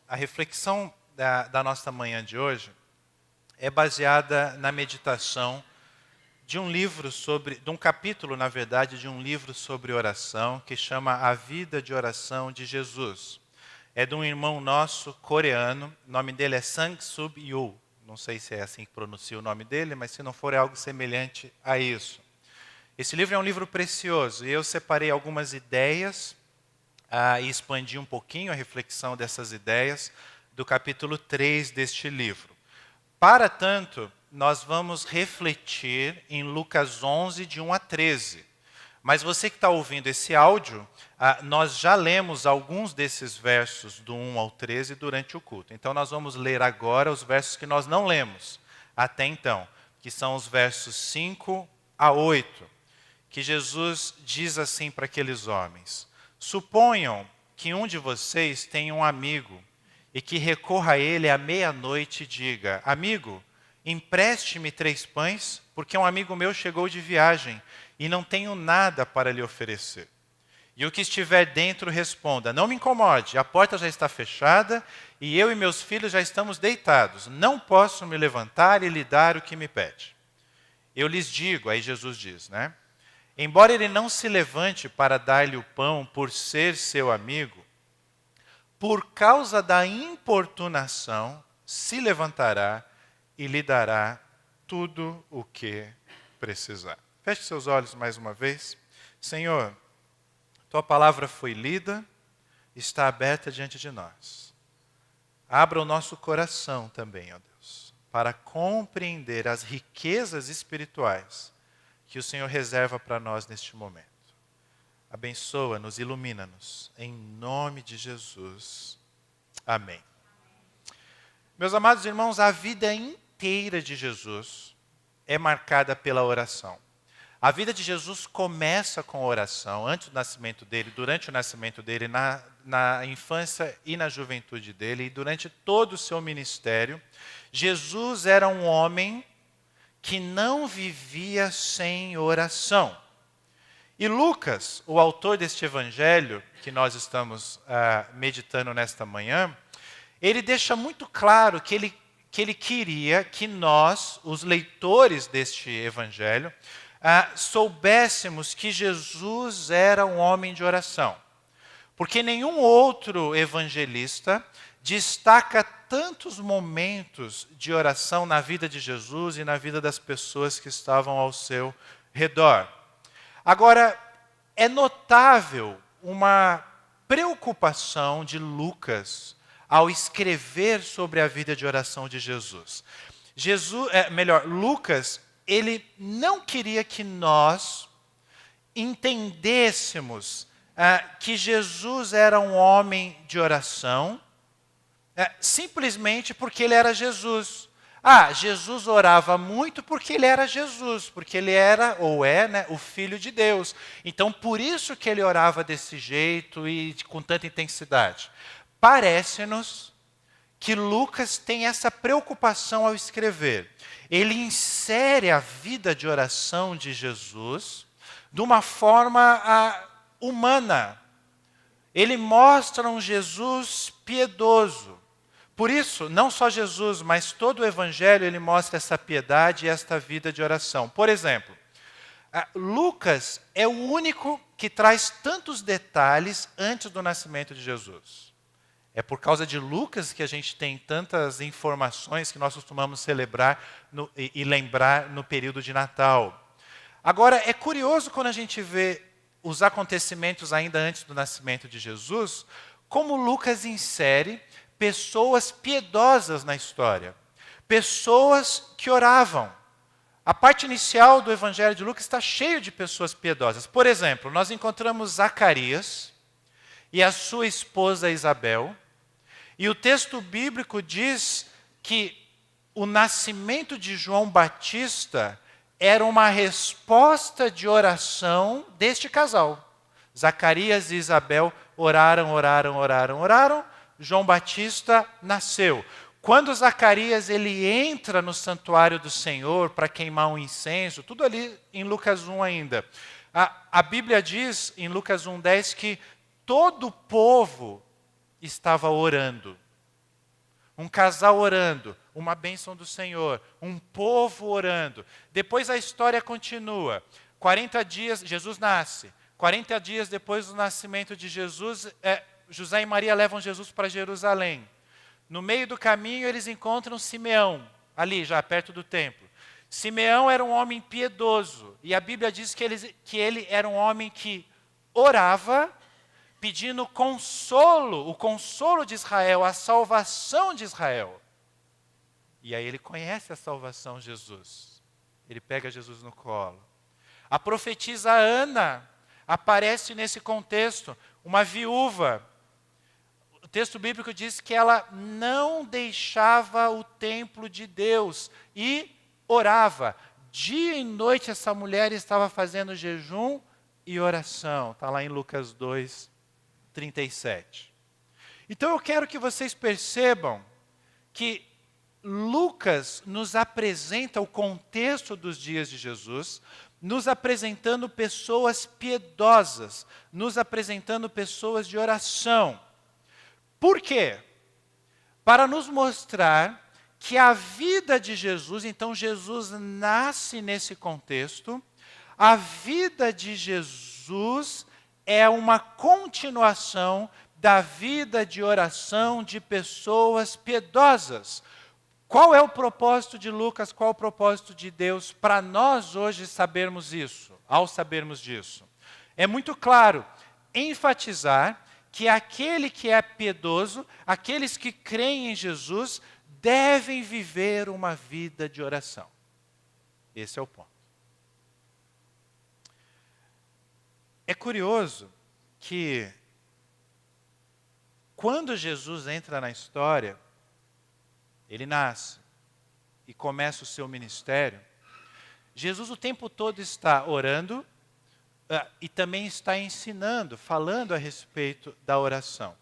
a reflexão da nossa manhã de hoje é baseada na meditação de um livro de um capítulo, na verdade, de um livro sobre oração, que chama A Vida de Oração de Jesus. É de um irmão nosso, coreano, o nome dele é Sang-Sub Yu. Não sei se é assim que pronuncia o nome dele, mas se não for é algo semelhante a isso. Esse livro é um livro precioso e eu separei algumas ideias e expandi um pouquinho a reflexão dessas ideias do capítulo 3 deste livro. Para tanto, nós vamos refletir em Lucas 11, de 1 a 13. Mas você que está ouvindo esse áudio, nós já lemos alguns desses versos do 1 ao 13 durante o culto. Então nós vamos ler agora os versos que nós não lemos até então, que são os versos 5 a 8, que Jesus diz assim para aqueles homens: suponham que um de vocês tenha um amigo e que recorra a ele à meia-noite e diga: amigo, empreste-me 3 pães, porque um amigo meu chegou de viagem e não tenho nada para lhe oferecer. E o que estiver dentro responda: não me incomode, a porta já está fechada e eu e meus filhos já estamos deitados. Não posso me levantar e lhe dar o que me pede. Eu lhes digo, aí Jesus diz, né? Embora ele não se levante para dar-lhe o pão por ser seu amigo, por causa da importunação, se levantará e lhe dará tudo o que precisar. Feche seus olhos mais uma vez. Senhor, tua palavra foi lida, está aberta diante de nós. Abra o nosso coração também, ó Deus, para compreender as riquezas espirituais que o Senhor reserva para nós neste momento. Abençoa-nos, ilumina-nos, em nome de Jesus. Amém. Meus amados irmãos, a vida inteira de Jesus é marcada pela oração. A vida de Jesus começa com oração, antes do nascimento dele, durante o nascimento dele, na infância e na juventude dele, e durante todo o seu ministério. Jesus era um homem que não vivia sem oração. E Lucas, o autor deste evangelho, que nós estamos meditando nesta manhã, ele deixa muito claro que ele queria que nós, os leitores deste evangelho, soubéssemos que Jesus era um homem de oração. Porque nenhum outro evangelista destaca tantos momentos de oração na vida de Jesus e na vida das pessoas que estavam ao seu redor. Agora, é notável uma preocupação de Lucas ao escrever sobre a vida de oração de Jesus. Lucas, ele não queria que nós entendêssemos que Jesus era um homem de oração, simplesmente porque ele era Jesus. Jesus orava muito porque ele era Jesus, porque ele era, ou é, né, o Filho de Deus. Então, por isso que ele orava desse jeito e com tanta intensidade. Parece-nos que Lucas tem essa preocupação ao escrever. Ele insere a vida de oração de Jesus de uma forma humana. Ele mostra um Jesus piedoso. Por isso, não só Jesus, mas todo o Evangelho, ele mostra essa piedade e esta vida de oração. Por exemplo, Lucas é o único que traz tantos detalhes antes do nascimento de Jesus. É por causa de Lucas que a gente tem tantas informações que nós costumamos celebrar e lembrar no período de Natal. Agora, é curioso quando a gente vê os acontecimentos ainda antes do nascimento de Jesus, como Lucas insere pessoas piedosas na história, pessoas que oravam. A parte inicial do Evangelho de Lucas está cheio de pessoas piedosas. Por exemplo, nós encontramos Zacarias e a sua esposa Isabel, e o texto bíblico diz que o nascimento de João Batista era uma resposta de oração deste casal. Zacarias e Isabel oraram, João Batista nasceu. Quando Zacarias ele entra no santuário do Senhor para queimar um incenso, tudo ali em Lucas 1 ainda. A Bíblia diz em Lucas 1:10 que todo o povo estava orando. um casal orando, uma bênção do Senhor, um povo orando. Depois a história continua. 40 dias, Jesus nasce. 40 dias depois do nascimento de Jesus, José e Maria levam Jesus para Jerusalém. No meio do caminho eles encontram Simeão, ali já perto do templo. Simeão era um homem piedoso, e a Bíblia diz que ele era um homem que orava, pedindo consolo, o consolo de Israel, a salvação de Israel. E aí ele conhece a salvação de Jesus. Ele pega Jesus no colo. A profetisa Ana aparece nesse contexto, uma viúva. O texto bíblico diz que ela não deixava o templo de Deus e orava. Dia e noite essa mulher estava fazendo jejum e oração. Está lá em Lucas 2, 37. Então eu quero que vocês percebam que Lucas nos apresenta o contexto dos dias de Jesus, nos apresentando pessoas piedosas, nos apresentando pessoas de oração. Por quê? Para nos mostrar que a vida de Jesus, então Jesus nasce nesse contexto, a vida de Jesus é uma continuação da vida de oração de pessoas piedosas. Qual é o propósito de Lucas, qual é o propósito de Deus para nós hoje sabermos isso, ao sabermos disso? É muito claro, enfatizar que aquele que é piedoso, aqueles que creem em Jesus, devem viver uma vida de oração. Esse é o ponto. É curioso que quando Jesus entra na história, ele nasce e começa o seu ministério, Jesus o tempo todo está orando e também está ensinando, falando a respeito da oração.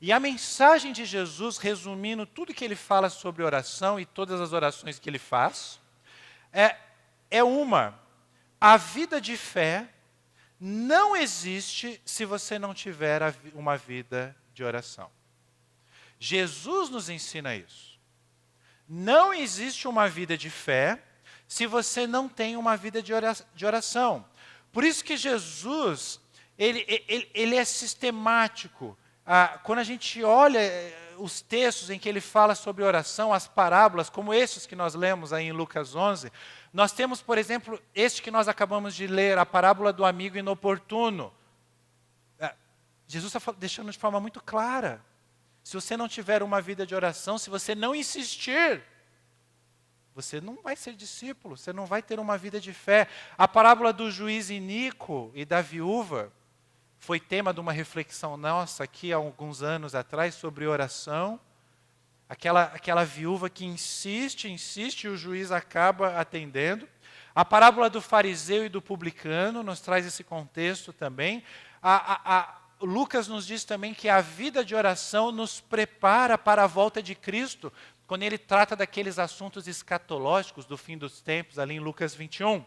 E a mensagem de Jesus, resumindo tudo que ele fala sobre oração e todas as orações que ele faz, é a vida de fé não existe se você não tiver uma vida de oração. Jesus nos ensina isso. Não existe uma vida de fé se você não tem uma vida de oração. Por isso que Jesus, ele é sistemático. Quando a gente olha os textos em que ele fala sobre oração, as parábolas, como esses que nós lemos aí em Lucas 11, nós temos, por exemplo, este que nós acabamos de ler, a parábola do amigo inoportuno. Jesus está deixando de forma muito clara. Se você não tiver uma vida de oração, se você não insistir, você não vai ser discípulo, você não vai ter uma vida de fé. A parábola do juiz iníquo e da viúva foi tema de uma reflexão nossa aqui há alguns anos atrás sobre oração. Aquela viúva que insiste e o juiz acaba atendendo. A parábola do fariseu e do publicano nos traz esse contexto também. Lucas nos diz também que a vida de oração nos prepara para a volta de Cristo, quando ele trata daqueles assuntos escatológicos do fim dos tempos, ali em Lucas 21.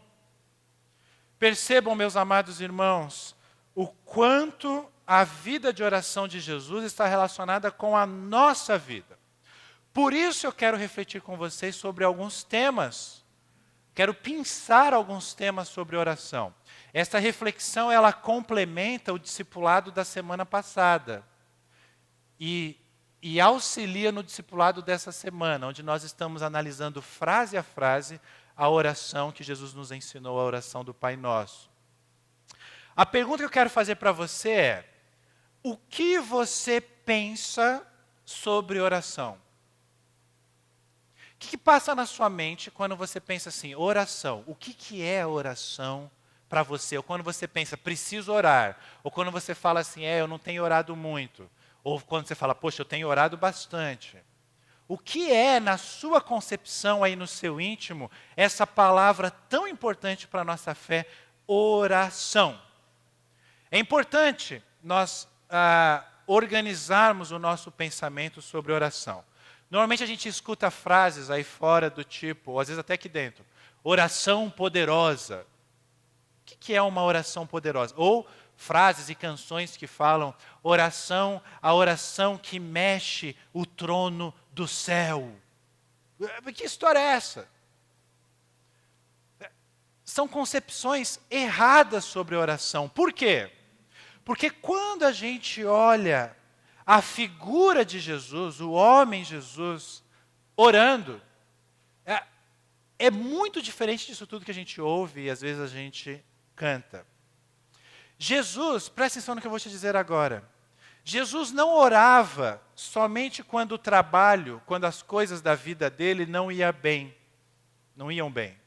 Percebam, meus amados irmãos, o quanto a vida de oração de Jesus está relacionada com a nossa vida. Por isso eu quero refletir com vocês sobre alguns temas. Quero pensar alguns temas sobre oração. Esta reflexão, ela complementa o discipulado da semana passada. E auxilia no discipulado dessa semana, onde nós estamos analisando frase a frase a oração que Jesus nos ensinou, a oração do Pai Nosso. A pergunta que eu quero fazer para você é: o que você pensa sobre oração? O que passa na sua mente quando você pensa assim, oração? O que é oração para você? Ou quando você pensa, preciso orar. Ou quando você fala assim, eu não tenho orado muito. Ou quando você fala, poxa, eu tenho orado bastante. O que é, na sua concepção, aí no seu íntimo, essa palavra tão importante para a nossa fé, oração? É importante nós organizarmos o nosso pensamento sobre oração. Normalmente a gente escuta frases aí fora do tipo, ou às vezes até aqui dentro, oração poderosa. O que é uma oração poderosa? Ou frases e canções que falam oração, a oração que mexe o trono do céu. Que história é essa? São concepções erradas sobre oração. Por quê? Porque quando a gente olha a figura de Jesus, o homem Jesus, orando, é muito diferente disso tudo que a gente ouve e às vezes a gente canta. Jesus, presta atenção no que eu vou te dizer agora. Jesus não orava somente quando o trabalho, quando as coisas da vida dele não iam bem.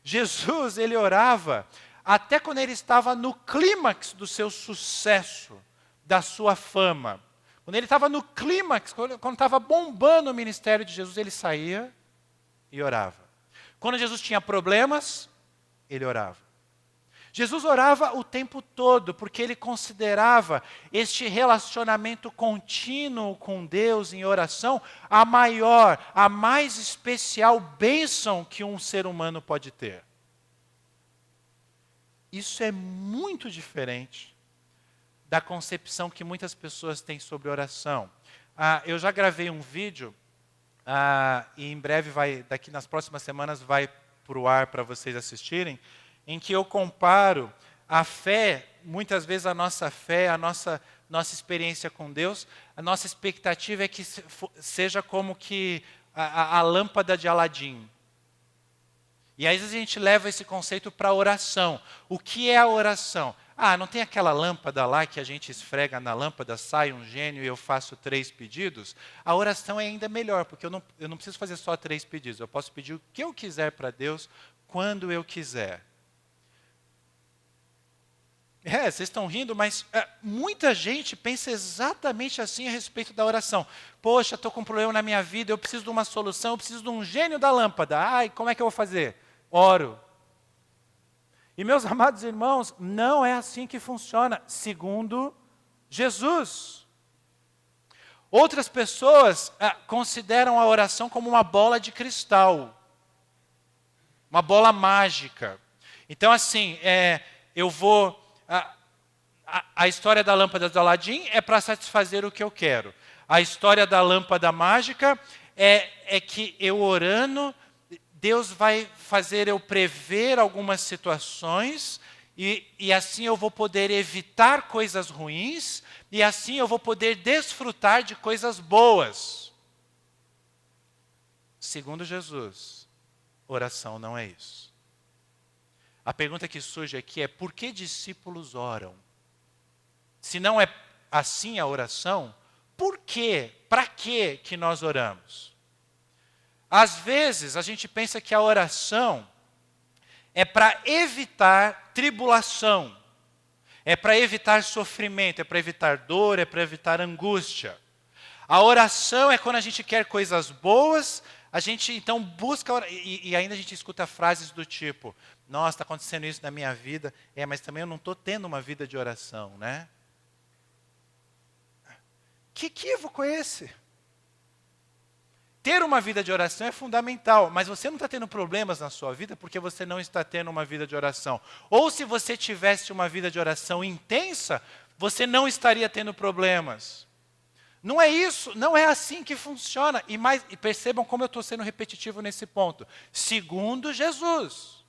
Jesus, ele orava até quando ele estava no clímax do seu sucesso, da sua fama. Quando ele estava no clímax, quando estava bombando o ministério de Jesus, ele saía e orava. Quando Jesus tinha problemas, ele orava. Jesus orava o tempo todo, porque ele considerava este relacionamento contínuo com Deus em oração a maior, a mais especial bênção que um ser humano pode ter. Isso é muito diferente da concepção que muitas pessoas têm sobre oração. Eu já gravei um vídeo, e em breve, daqui nas próximas semanas, vai para o ar para vocês assistirem, em que eu comparo a fé, muitas vezes a nossa fé, a nossa experiência com Deus, a nossa expectativa é que seja como que a lâmpada de Aladim. E aí a gente leva esse conceito para a oração. O que é a oração? Não tem aquela lâmpada lá que a gente esfrega na lâmpada, sai um gênio e eu faço 3 pedidos? A oração é ainda melhor, porque eu não preciso fazer só 3 pedidos. Eu posso pedir o que eu quiser para Deus, quando eu quiser. Vocês estão rindo, mas muita gente pensa exatamente assim a respeito da oração. Poxa, estou com um problema na minha vida, eu preciso de uma solução, eu preciso de um gênio da lâmpada. Como é que eu vou fazer? Oro. E meus amados irmãos, não é assim que funciona, segundo Jesus. Outras pessoas consideram a oração como uma bola de cristal, uma bola mágica. Então assim, eu vou... A história da lâmpada do Aladim é para satisfazer o que eu quero. A história da lâmpada mágica é que eu orando, Deus vai fazer eu prever algumas situações e assim eu vou poder evitar coisas ruins e assim eu vou poder desfrutar de coisas boas. Segundo Jesus, oração não é isso. A pergunta que surge aqui é: por que discípulos oram? Se não é assim a oração, por quê? Para quê que nós oramos? Às vezes a gente pensa que a oração é para evitar tribulação, é para evitar sofrimento, é para evitar dor, é para evitar angústia. A oração é quando a gente quer coisas boas, a gente então busca, e ainda a gente escuta frases do tipo: nossa, está acontecendo isso na minha vida, mas também eu não estou tendo uma vida de oração, né? Que equívoco é esse? Ter uma vida de oração é fundamental, mas você não está tendo problemas na sua vida porque você não está tendo uma vida de oração. Ou se você tivesse uma vida de oração intensa, você não estaria tendo problemas. Não é isso, não é assim que funciona. E percebam como eu estou sendo repetitivo nesse ponto. Segundo Jesus.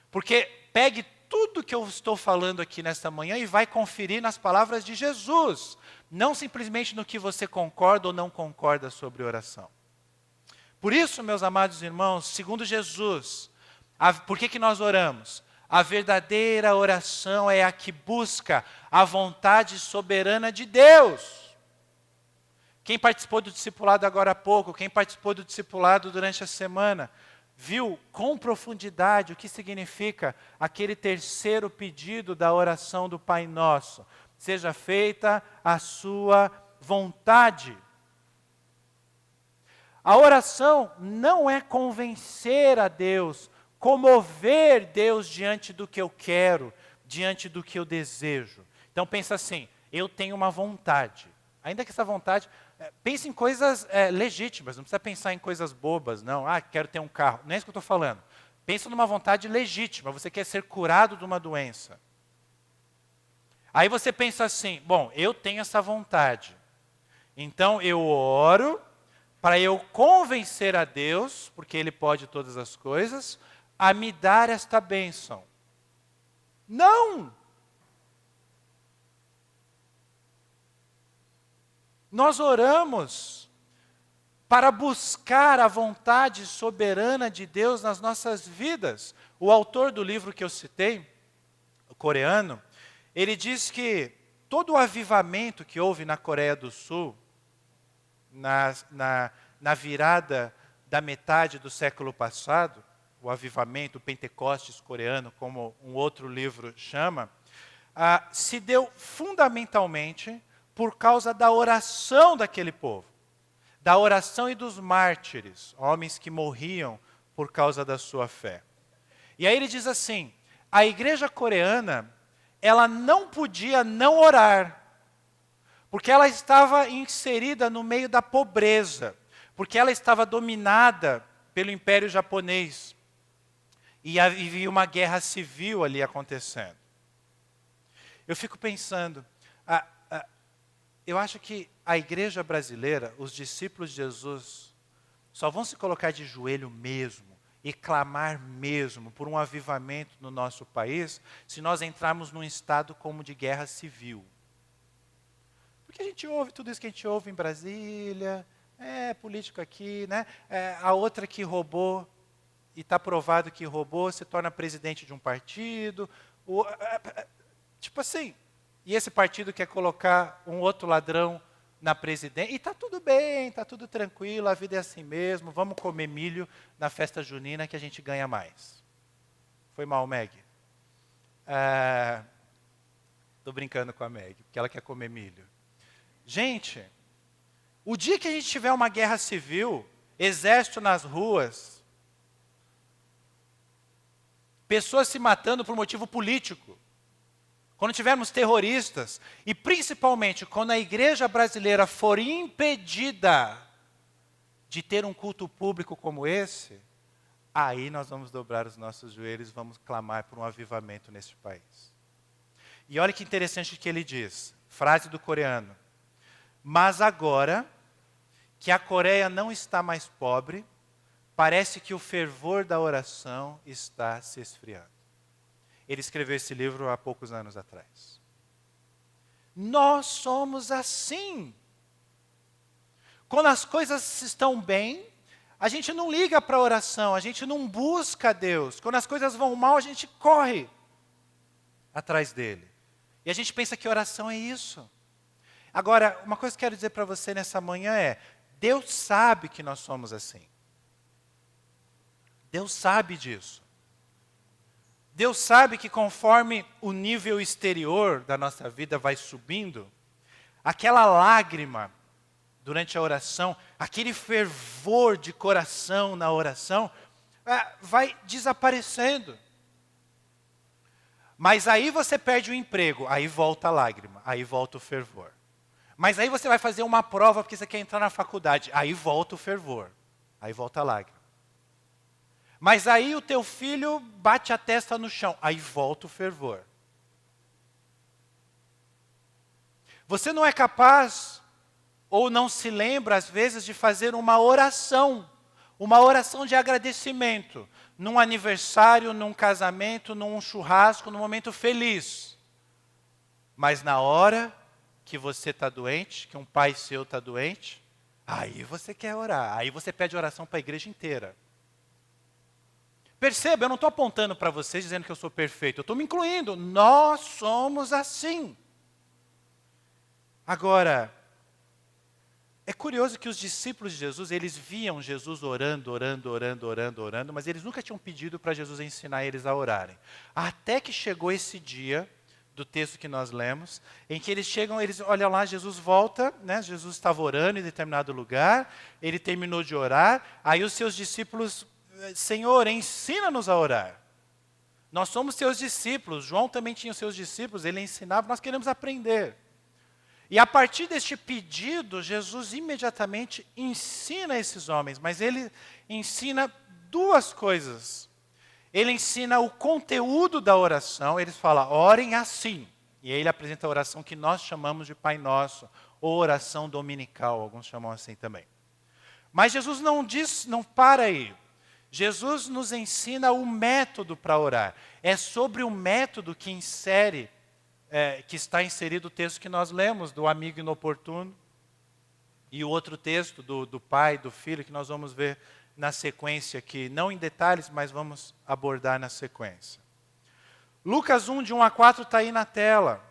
Porque pegue tudo que eu estou falando aqui nesta manhã e vai conferir nas palavras de Jesus. Não simplesmente no que você concorda ou não concorda sobre oração. Por isso, meus amados irmãos, segundo Jesus, por que nós oramos? A verdadeira oração é a que busca a vontade soberana de Deus. Quem participou do discipulado agora há pouco, quem participou do discipulado durante a semana, viu com profundidade o que significa aquele terceiro pedido da oração do Pai Nosso. Seja feita a sua vontade. A oração não é convencer a Deus, comover Deus diante do que eu quero, diante do que eu desejo. Então pensa assim: eu tenho uma vontade. Ainda que essa vontade... pense em coisas legítimas, não precisa pensar em coisas bobas, não. Quero ter um carro. Não é isso que eu estou falando. Pensa numa vontade legítima, você quer ser curado de uma doença. Aí você pensa assim, bom, eu tenho essa vontade. Então eu oro para eu convencer a Deus, porque Ele pode todas as coisas, a me dar esta bênção. Não! Nós oramos para buscar a vontade soberana de Deus nas nossas vidas. O autor do livro que eu citei, o coreano, ele diz que todo o avivamento que houve na Coreia do Sul, na virada da metade do século passado, o avivamento, o Pentecostes coreano, como um outro livro chama, se deu fundamentalmente por causa da oração daquele povo, da oração e dos mártires, homens que morriam por causa da sua fé. E aí ele diz assim, a igreja coreana, ela não podia não orar, porque ela estava inserida no meio da pobreza, porque ela estava dominada pelo Império Japonês, e havia uma guerra civil ali acontecendo. Eu fico pensando, eu acho que a igreja brasileira, os discípulos de Jesus, só vão se colocar de joelho mesmo e clamar mesmo por um avivamento no nosso país, se nós entrarmos num estado como de guerra civil. Porque a gente ouve tudo isso que a gente ouve em Brasília, político aqui, né? A outra que roubou, e está provado que roubou, se torna presidente de um partido. Tipo assim, e esse partido quer colocar um outro ladrão na presidência, e está tudo bem, está tudo tranquilo, a vida é assim mesmo, vamos comer milho na festa junina que a gente ganha mais. Foi mal, Meg? Estou brincando com a Meg, porque ela quer comer milho. Gente, o dia que a gente tiver uma guerra civil, exército nas ruas, pessoas se matando por motivo político, quando tivermos terroristas, e principalmente quando a igreja brasileira for impedida de ter um culto público como esse, aí nós vamos dobrar os nossos joelhos e vamos clamar por um avivamento nesse país. E olha que interessante o que ele diz, frase do coreano. Mas agora que a Coreia não está mais pobre, parece que o fervor da oração está se esfriando. Ele escreveu esse livro há poucos anos atrás. Nós somos assim. Quando as coisas estão bem, a gente não liga para a oração, a gente não busca Deus. Quando as coisas vão mal, a gente corre atrás dele. E a gente pensa que oração é isso. Agora, uma coisa que eu quero dizer para você nessa manhã é, Deus sabe que nós somos assim. Deus sabe disso. Deus sabe que conforme o nível exterior da nossa vida vai subindo, aquela lágrima durante a oração, aquele fervor de coração na oração, vai desaparecendo. Mas aí você perde o emprego, aí volta a lágrima, aí volta o fervor. Mas aí você vai fazer uma prova porque você quer entrar na faculdade, aí volta o fervor, aí volta a lágrima. Mas aí o teu filho bate a testa no chão, aí volta o fervor. Você não é capaz, ou não se lembra às vezes de fazer uma oração de agradecimento, num aniversário, num casamento, num churrasco, num momento feliz. Mas na hora que você está doente, que um pai seu está doente, aí você quer orar, aí você pede oração para a igreja inteira. Perceba, eu não estou apontando para vocês dizendo que eu sou perfeito, eu estou me incluindo. Nós somos assim. Agora, é curioso que os discípulos de Jesus, eles viam Jesus orando, mas eles nunca tinham pedido para Jesus ensinar eles a orarem. Até que chegou esse dia, do texto que nós lemos, em que eles chegam, eles olham lá, Jesus volta, né? Jesus estava orando em determinado lugar, ele terminou de orar, aí os seus discípulos... Senhor, ensina-nos a orar. Nós somos seus discípulos, João também tinha os seus discípulos, ele ensinava, nós queremos aprender. E a partir deste pedido, Jesus imediatamente ensina esses homens, mas ele ensina duas coisas. Ele ensina o conteúdo da oração, ele fala, orem assim. E aí ele apresenta a oração que nós chamamos de Pai Nosso, ou oração dominical, alguns chamam assim também. Mas Jesus não para aí. Jesus nos ensina o método para orar. É sobre o método que que está inserido o texto que nós lemos, do amigo inoportuno, e o outro texto do pai e do filho, que nós vamos ver na sequência aqui, não em detalhes, mas vamos abordar na sequência. Lucas 1, de 1 a 4, está aí na tela.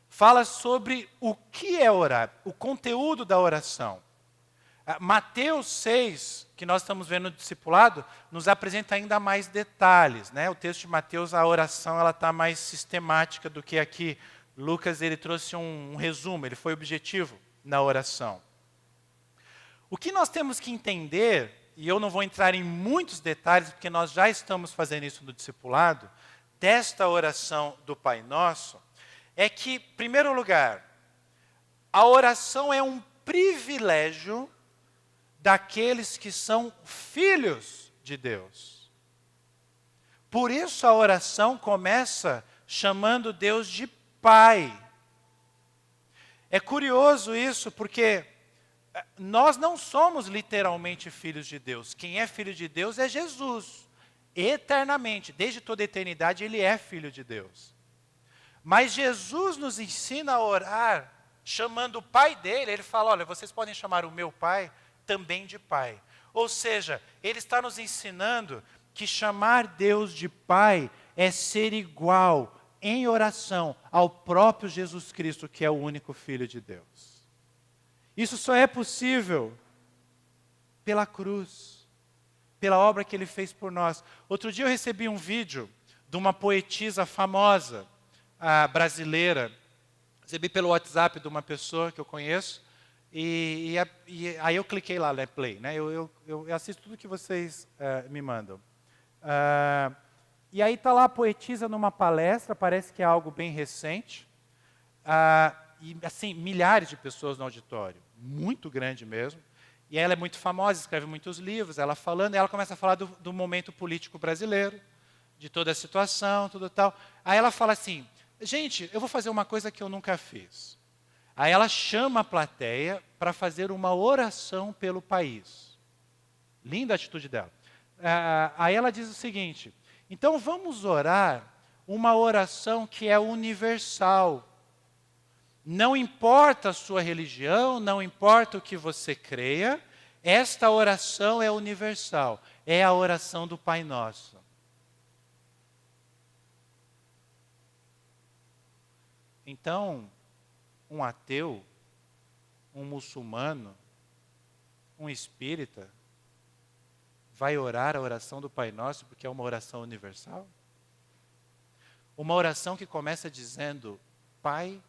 Fala sobre o que é orar, o conteúdo da oração. Mateus 6, que nós estamos vendo no discipulado, nos apresenta ainda mais detalhes, né? O texto de Mateus, a oração, ela está mais sistemática do que aqui. Lucas, ele trouxe um resumo, ele foi objetivo na oração. O que nós temos que entender, e eu não vou entrar em muitos detalhes, porque nós já estamos fazendo isso no discipulado, desta oração do Pai Nosso, é que, em primeiro lugar, a oração é um privilégio daqueles que são filhos de Deus. Por isso a oração começa chamando Deus de Pai. É curioso isso, porque nós não somos literalmente filhos de Deus. Quem é filho de Deus é Jesus. Eternamente, desde toda a eternidade, ele é filho de Deus. Mas Jesus nos ensina a orar, chamando o Pai dele. Ele fala, olha, vocês podem chamar o meu Pai também de Pai. Ou seja, ele está nos ensinando que chamar Deus de Pai é ser igual em oração ao próprio Jesus Cristo, que é o único Filho de Deus. Isso só é possível pela cruz, pela obra que ele fez por nós. Outro dia eu recebi um vídeo de uma poetisa famosa, brasileira. Recebi pelo WhatsApp de uma pessoa que eu conheço. E aí eu cliquei lá, play, né? Eu assisto tudo que vocês me mandam. E aí está lá a poetisa numa palestra, parece que é algo bem recente. E assim, milhares de pessoas no auditório, muito grande mesmo. E ela é muito famosa, escreve muitos livros, ela falando, e ela começa a falar do momento político brasileiro, de toda a situação, tudo tal. Aí ela fala assim, gente, eu vou fazer uma coisa que eu nunca fiz. Aí ela chama a plateia para fazer uma oração pelo país. Linda a atitude dela. Aí ela diz o seguinte, então vamos orar uma oração que é universal. Não importa a sua religião, não importa o que você creia, esta oração é universal. É a oração do Pai Nosso. Então, um ateu, um muçulmano, um espírita, vai orar a oração do Pai Nosso porque é uma oração universal? Uma oração que começa dizendo, Pai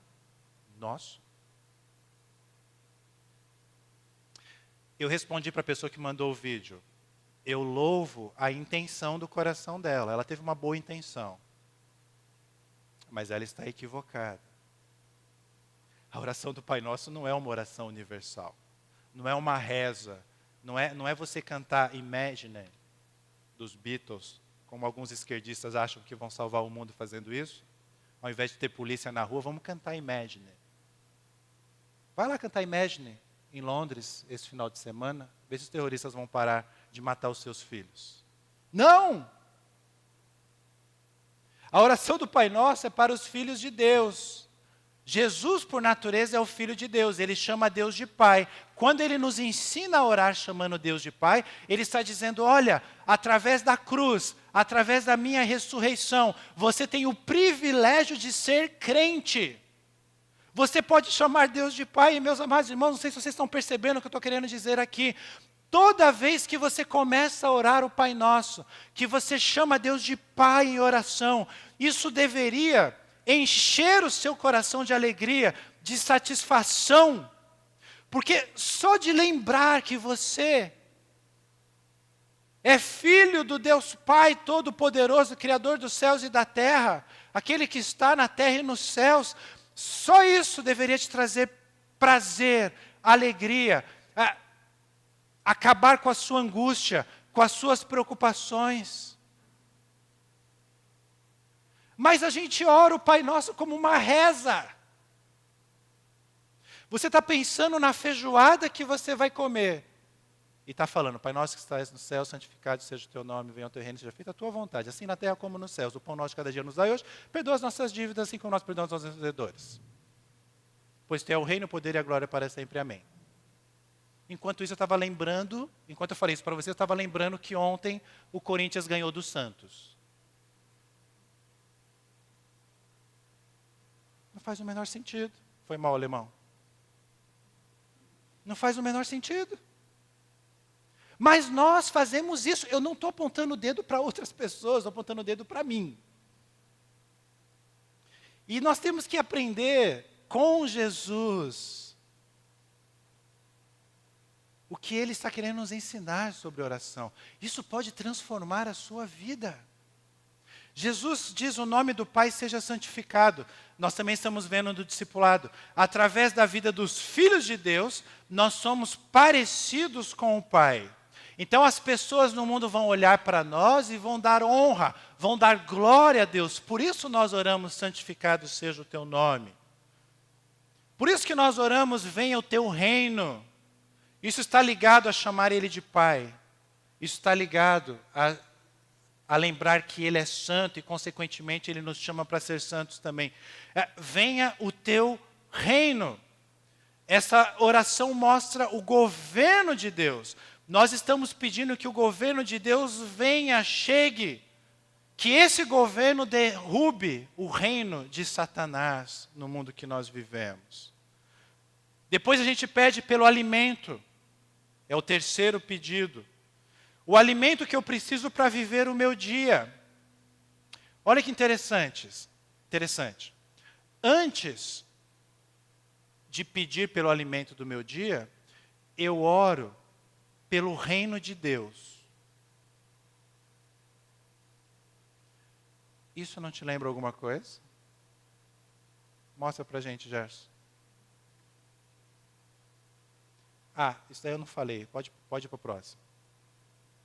Nosso? Eu respondi para a pessoa que mandou o vídeo, eu louvo a intenção do coração dela, ela teve uma boa intenção, mas ela está equivocada. A oração do Pai Nosso não é uma oração universal. Não é uma reza. Não é você cantar Imagine, dos Beatles, como alguns esquerdistas acham que vão salvar o mundo fazendo isso. Ao invés de ter polícia na rua, vamos cantar Imagine. Vai lá cantar Imagine em Londres esse final de semana. Vê se os terroristas vão parar de matar os seus filhos. Não! A oração do Pai Nosso é para os filhos de Deus. Jesus, por natureza, é o Filho de Deus. Ele chama Deus de Pai. Quando ele nos ensina a orar chamando Deus de Pai, ele está dizendo, olha, através da cruz, através da minha ressurreição, você tem o privilégio de ser crente. Você pode chamar Deus de Pai. E meus amados irmãos, não sei se vocês estão percebendo o que eu estou querendo dizer aqui. Toda vez que você começa a orar o Pai Nosso, que você chama Deus de Pai em oração, isso deveria encher o seu coração de alegria, de satisfação, porque só de lembrar que você é filho do Deus Pai Todo-Poderoso, Criador dos céus e da terra, aquele que está na terra e nos céus, só isso deveria te trazer prazer, alegria, acabar com a sua angústia, com as suas preocupações. Mas a gente ora o Pai Nosso como uma reza. Você está pensando na feijoada que você vai comer. E está falando, Pai Nosso que estás no céu, santificado seja o teu nome, venha o teu reino, seja feita a tua vontade, assim na terra como nos céus. O pão nosso de cada dia nos dai hoje, perdoa as nossas dívidas, assim como nós perdoamos aos nossos devedores. Pois teu é o reino, o poder e a glória para sempre. Amém. Enquanto isso, eu estava lembrando, enquanto eu falei isso para você, eu estava lembrando que ontem o Corinthians ganhou do Santos. Não faz o menor sentido. Foi mal, alemão. Não faz o menor sentido. Mas nós fazemos isso. Eu não estou apontando o dedo para outras pessoas, estou apontando o dedo para mim. E nós temos que aprender com Jesus o que Ele está querendo nos ensinar sobre oração. Isso pode transformar a sua vida. Jesus diz: o nome do Pai seja santificado. Nós também estamos vendo no discipulado. Através da vida dos filhos de Deus, nós somos parecidos com o Pai. Então as pessoas no mundo vão olhar para nós e vão dar honra, vão dar glória a Deus. Por isso nós oramos: santificado seja o teu nome. Por isso que nós oramos: venha o teu reino. Isso está ligado a chamar Ele de Pai. Isso está ligado a lembrar que Ele é santo e, consequentemente, Ele nos chama para ser santos também. Venha o teu reino. Essa oração mostra o governo de Deus. Nós estamos pedindo que o governo de Deus venha, chegue. Que esse governo derrube o reino de Satanás no mundo que nós vivemos. Depois a gente pede pelo alimento. É o terceiro pedido. O alimento que eu preciso para viver o meu dia. Olha que interessante. Antes de pedir pelo alimento do meu dia, eu oro pelo reino de Deus. Isso não te lembra alguma coisa? Mostra para a gente, Gerson. Isso daí eu não falei. Pode ir para o próximo.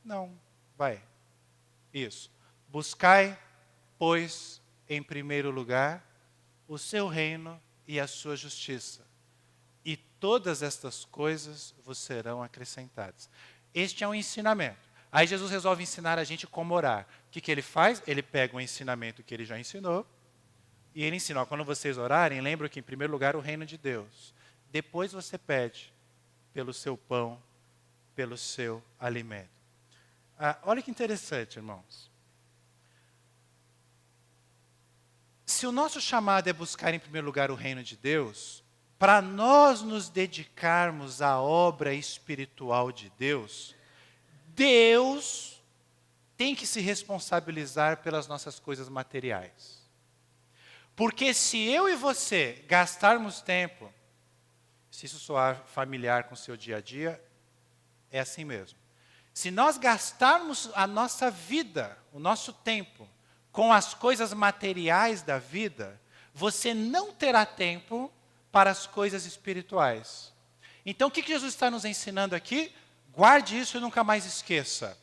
Não, vai. Isso. Buscai, pois, em primeiro lugar, o seu reino e a sua justiça. E todas estas coisas vos serão acrescentadas. Este é um ensinamento. Aí Jesus resolve ensinar a gente como orar. O que ele faz? Ele pega o ensinamento que ele já ensinou e ele ensina: quando vocês orarem, lembra que em primeiro lugar o reino de Deus. Depois você pede pelo seu pão, pelo seu alimento. Olha que interessante, irmãos. Se o nosso chamado é buscar em primeiro lugar o reino de Deus, para nós nos dedicarmos à obra espiritual de Deus, Deus tem que se responsabilizar pelas nossas coisas materiais. Porque se eu e você gastarmos tempo, se isso soar familiar com o seu dia a dia, é assim mesmo. Se nós gastarmos a nossa vida, o nosso tempo, com as coisas materiais da vida, você não terá tempo para as coisas espirituais. Então, o que Jesus está nos ensinando aqui? Guarde isso e nunca mais esqueça.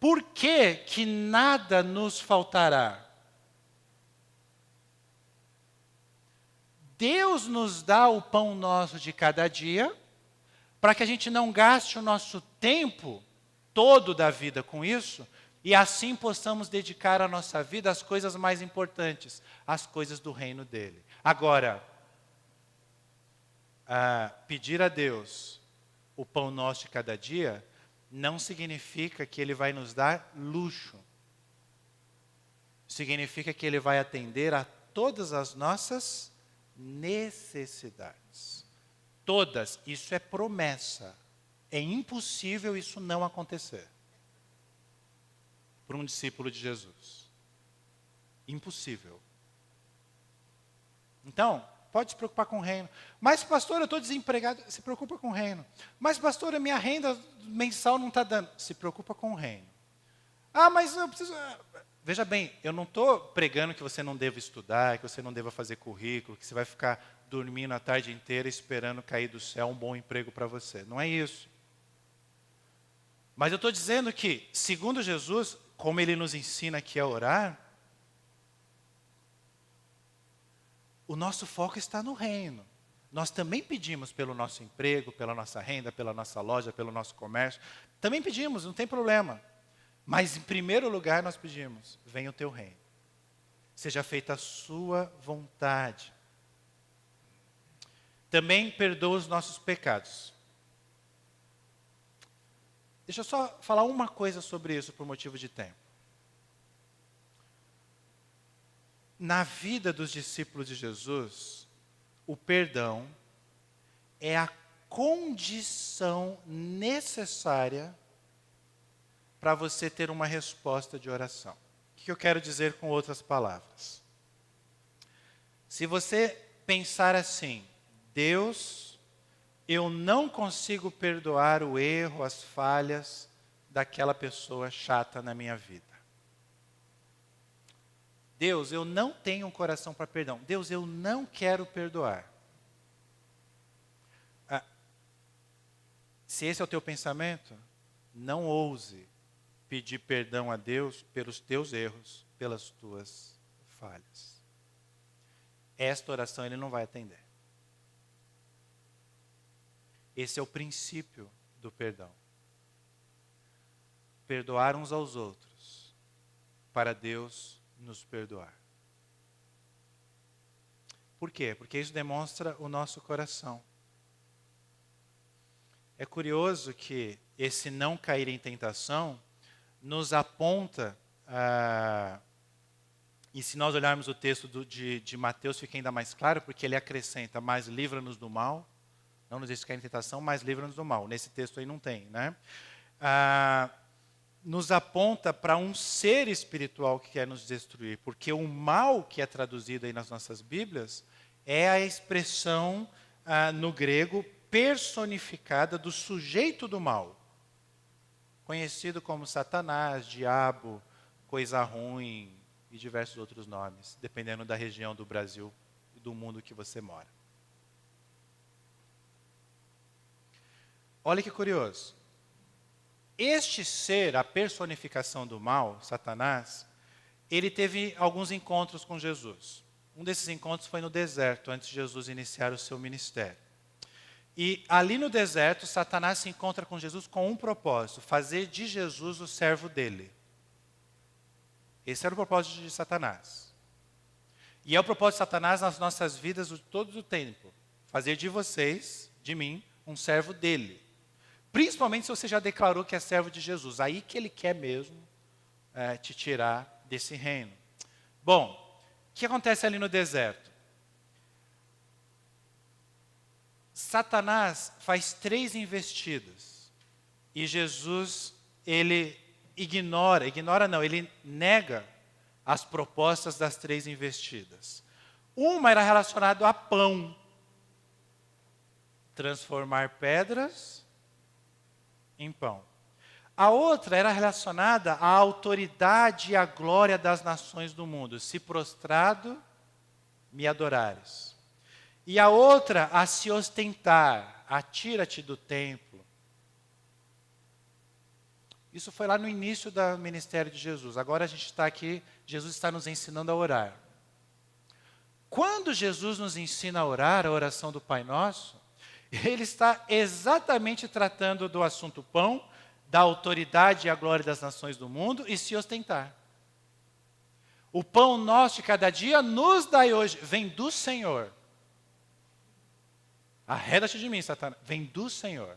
Por que nada nos faltará? Deus nos dá o pão nosso de cada dia, para que a gente não gaste o nosso tempo todo da vida com isso, e assim possamos dedicar a nossa vida às coisas mais importantes, às coisas do reino dele. Agora, pedir a Deus o pão nosso de cada dia, não significa que Ele vai nos dar luxo. Significa que Ele vai atender a todas as nossas necessidades. Todas. Isso é promessa. É impossível isso não acontecer para um discípulo de Jesus. Impossível. Então, pode se preocupar com o reino. Mas, pastor, eu estou desempregado. Se preocupa com o reino. Mas, pastor, a minha renda mensal não está dando. Se preocupa com o reino. Mas eu preciso... Veja bem, eu não estou pregando que você não deva estudar, que você não deva fazer currículo, que você vai ficar dormindo a tarde inteira esperando cair do céu um bom emprego para você. Não é isso. Mas eu estou dizendo que, segundo Jesus, como Ele nos ensina aqui a orar, o nosso foco está no reino. Nós também pedimos pelo nosso emprego, pela nossa renda, pela nossa loja, pelo nosso comércio. Também pedimos, não tem problema. Mas em primeiro lugar nós pedimos, venha o teu reino. Seja feita a sua vontade. Também perdoa os nossos pecados. Deixa eu só falar uma coisa sobre isso por motivo de tempo. Na vida dos discípulos de Jesus, o perdão é a condição necessária para você ter uma resposta de oração. O que eu quero dizer com outras palavras? Se você pensar assim, Deus, eu não consigo perdoar o erro, as falhas daquela pessoa chata na minha vida. Deus, eu não tenho um coração para perdão. Deus, eu não quero perdoar. Se esse é o teu pensamento, não ouse pedir perdão a Deus pelos teus erros, pelas tuas falhas. Esta oração Ele não vai atender. Esse é o princípio do perdão. Perdoar uns aos outros, para Deus nos perdoar. Por quê? Porque isso demonstra o nosso coração. É curioso que esse não cair em tentação nos aponta, e se nós olharmos o texto de Mateus, fica ainda mais claro, porque ele acrescenta, mas livra-nos do mal, não nos deixe cair em tentação, mas livra-nos do mal. Nesse texto aí não tem, né? Nos aponta para um ser espiritual que quer nos destruir, porque o mal que é traduzido aí nas nossas Bíblias é a expressão no grego personificada do sujeito do mal, conhecido como Satanás, diabo, coisa ruim e diversos outros nomes, dependendo da região do Brasil e do mundo que você mora. Olha que curioso. Este ser, a personificação do mal, Satanás, ele teve alguns encontros com Jesus. Um desses encontros foi no deserto, antes de Jesus iniciar o seu ministério. E ali no deserto, Satanás se encontra com Jesus com um propósito, fazer de Jesus o servo dele. Esse era o propósito de Satanás. E é o propósito de Satanás nas nossas vidas todo o tempo. Fazer de vocês, de mim, um servo dele. Principalmente se você já declarou que é servo de Jesus. Aí que ele quer mesmo te tirar desse reino. Bom, o que acontece ali no deserto? Satanás faz 3 investidas. E Jesus, ele ele nega as propostas das 3 investidas. Uma era relacionada a pão. Transformar pedras em pão. A outra era relacionada à autoridade e à glória das nações do mundo. Se prostrado, me adorares. E a outra, a se ostentar, atira-te do templo. Isso foi lá no início do ministério de Jesus. Agora a gente está aqui, Jesus está nos ensinando a orar. Quando Jesus nos ensina a orar, a oração do Pai Nosso, Ele está exatamente tratando do assunto pão, da autoridade e a glória das nações do mundo e se ostentar. O pão nosso de cada dia nos dai hoje, vem do Senhor. Arreda-te de mim, Satanás, vem do Senhor.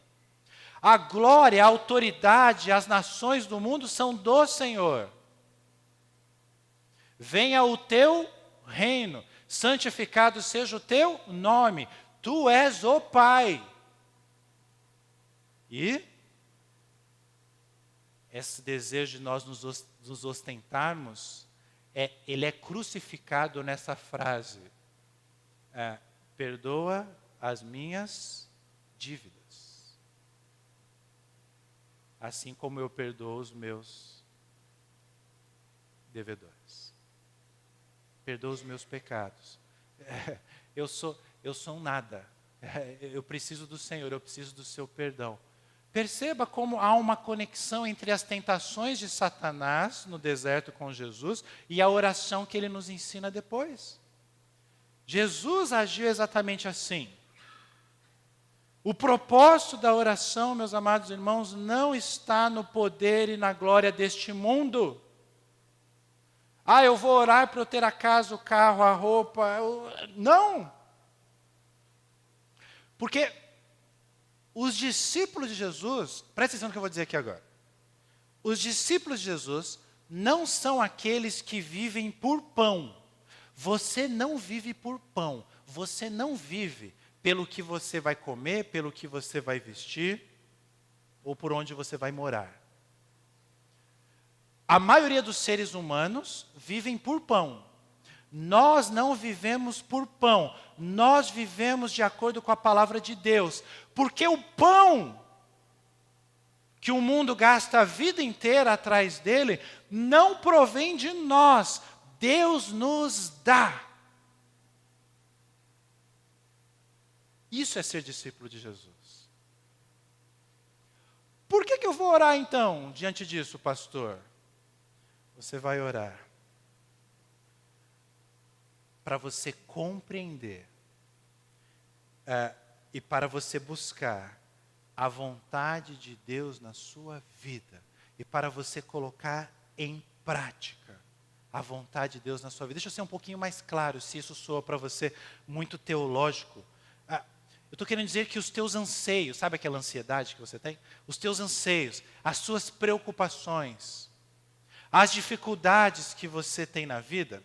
A glória, a autoridade, as nações do mundo são do Senhor. Venha o teu reino, santificado seja o teu nome. Tu és o Pai. E esse desejo de nós nos ostentarmos, ele é crucificado nessa frase. Perdoa as minhas dívidas, assim como eu perdoo os meus devedores. Perdoa os meus pecados. Eu sou um nada. Eu preciso do Senhor, eu preciso do seu perdão. Perceba como há uma conexão entre as tentações de Satanás no deserto com Jesus e a oração que ele nos ensina depois. Jesus agiu exatamente assim. O propósito da oração, meus amados irmãos, não está no poder e na glória deste mundo. Eu vou orar para eu ter a casa, o carro, a roupa. Não! Porque os discípulos de Jesus, presta atenção no que eu vou dizer aqui agora. Os discípulos de Jesus não são aqueles que vivem por pão. Você não vive por pão. Você não vive pelo que você vai comer, pelo que você vai vestir, ou por onde você vai morar. A maioria dos seres humanos vivem por pão. Nós não vivemos por pão. Nós vivemos de acordo com a palavra de Deus. Porque o pão que o mundo gasta a vida inteira atrás dele, não provém de nós. Deus nos dá. Isso é ser discípulo de Jesus. Por que eu vou orar então, diante disso, pastor? Você vai orar para você compreender e para você buscar a vontade de Deus na sua vida e para você colocar em prática a vontade de Deus na sua vida. Deixa eu ser um pouquinho mais claro, se isso soa para você muito teológico. Eu estou querendo dizer que os teus anseios, sabe aquela ansiedade que você tem? Os teus anseios, as suas preocupações, as dificuldades que você tem na vida,